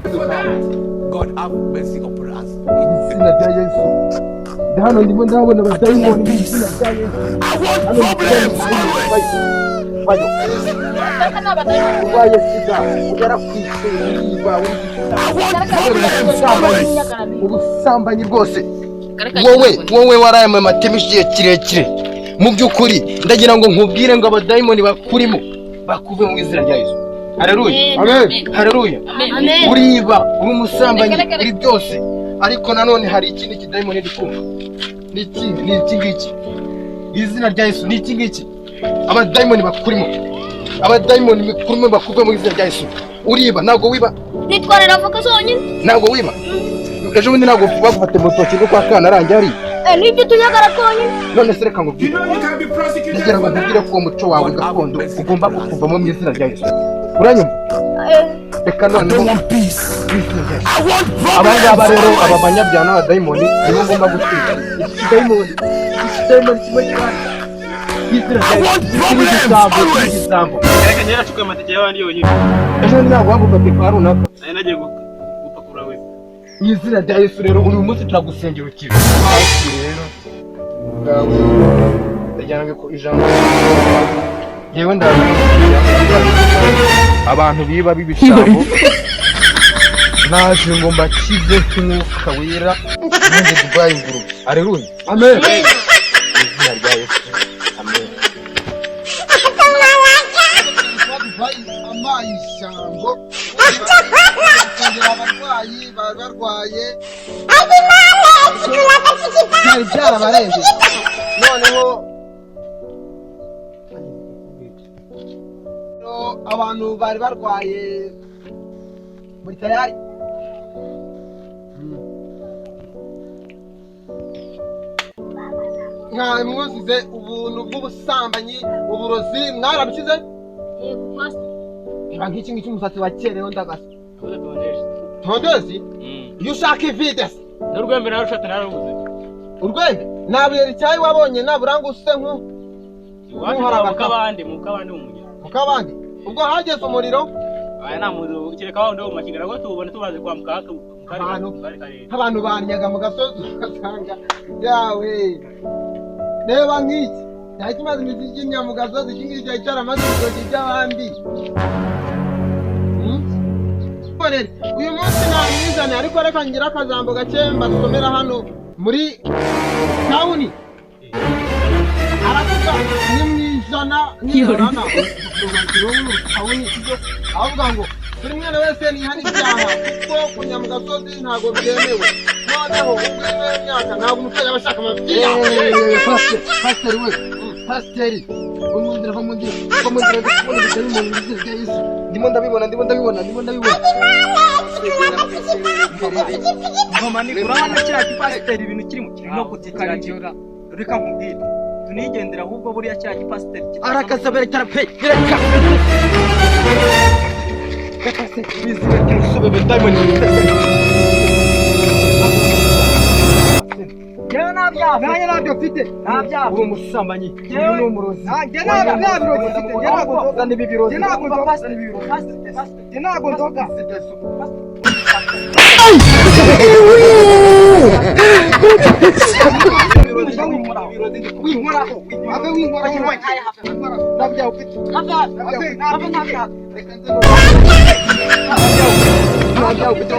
God have mercy upon us. Izina rya Yesu. Hano ndimo ndabona abadayimoni mu izina rya Yesu. Hano Problems always. Urwaye sida, yarakwishe uriba, ubusambanyi rwose. Wowe waraye mu mateme igihe kirekire. Mu by'ukuri ndagira ngo nkubwire ngo abadayimoni bakurimo bakuve mu izina rya Yesu. Haleluya. Amen. Haleluya. Uriba, uri umusambanyi, uri byose. Ariko nanone hari ikindi kidayimoni ndikumva. Ni iki ngiki? Izina rya Yesu ni iki ngiki? Abadayimoni bakurimo. Abadayimoni bakurimo bakuve mu izina rya Yesu. Uriba, ntabwo wiba. Nitwarira avoka zonyine. Ntabwo wiba. Ejo bundi ntabwo bagufate mu toki no kwa kana arangiye ari. Nibyo tunyagara konyine. None se reka ngubwire. Ndagira ngo nkubwire ko umuco wawe gakondo ugomba kuvamo mu izina rya Yesu. Uranyumva? Reka none abangaba rero aba banyabyaha n'abadayimoni nibo ngomba gutwika. Ikidayimoni kimwe cyane. Izina rya Yesu igisambo. Reka nyera cuka amatike y'abandi yonyine. Ejo ntabwo wagufate kwa runaka. Nagiye gupakura we. Izina rya Yesu rero uyu munsi turagusengera ukize. Rero ngawe ndajyana ko ijambo yewe abantu biba bibishambo naje ngo mbakize nk'umwuka wera n'indi dubaye inguru. Haleluya. Amen. Izina rya Yesu. Amen. Amayi shambo abarwayi barwaye byari byarabarenze noneho abantu bari barwaye muri tayari nka mwuzuze ubuntu bw'ubusambanyi uburozi mwarabikize niba nk'iki ngiki umusatsi wakerewe ndagasa tondezi iyo ushaka ividesi n'urwembe nawe ushaka nararubuze urwembe nabuye icyayi wabonye naburanga use mukabandi mukabandi ubwo hageze umuriro aya nta muriro kereka wawe ndo mu makigara ngo tubone tubaze kwa mukaka abantu banyaga mu gasozi ugasanga yawe reba nk'iki cyari kimaze imizi igimya mu gasozi iki ngiki cyari cyaramaze ibitoki by'abandi. Uyu munsi namwizane ariko reka ngira akajambo gake mbasomera hano muri tawuni. Aravuga ni mwijana n'ijana tawuni kigo avuga ngo buri mwana wese nihana ibyaha kuko kunya mu gasozi ntabwo byemewe. Noneho ubwo imyaka ntabwo umutwe yabashaka amabwiriza. Pasiteri we, pasiteri umundira bamundira kubona bitari mu nzira rya Yesu. Ndimo ndabibona. Urabona kiriya gipasiteri ibintu kirimo gutekereza. Reka nkubwire tunigendera ahubwo buriya kiriya gipasiteri arakasabera cyarape reka se bizira cyusubebe diamond yewe nabyaha nanye nabyo mfite nabyaha uri umusambanyi uyu ni umurozi njye nabyo mfite njye ntabwo ndoga n'ibibirozi njye ntabwo ndoga njye ntabwo ndoga Nabyo ufite